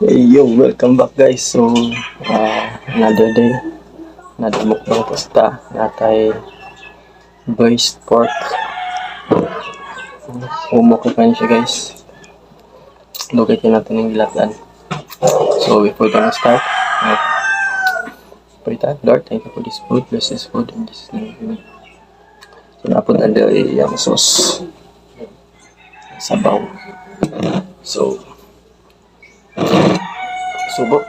Hey yo, welcome back guys. So, another day, another mukbang pasta natay braised pork. Umok na siya guys. Lugitin natin yung gilatan. So, before gonna start, pray tayo. Lord, thank you for this food. Bless this food in Jesus' name. Amen. So, napon na yung sauce. Sabaw. So, subok.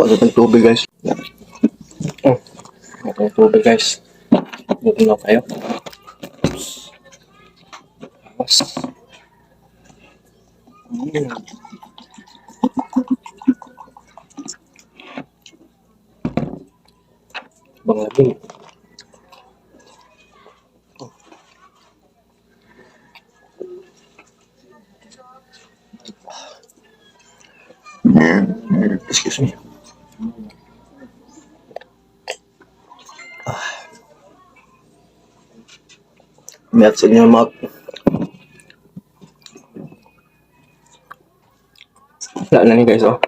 Wala tayong tubig guys. Wala tayong tubig guys. Bukin lang kayo. Tapos. Bang labing. Excuse me. Melts in your mouth. Wala na ni guys oh.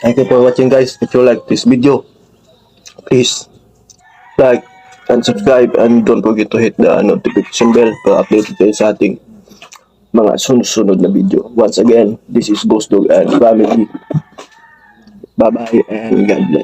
Thank you for watching, guys. If you like this video, please like and subscribe, and don't forget to hit the notification bell para updated kayo sa ating mga sunod-sunod na video. Once again, this is Ghost Dog and Family. Bye-bye and God bless.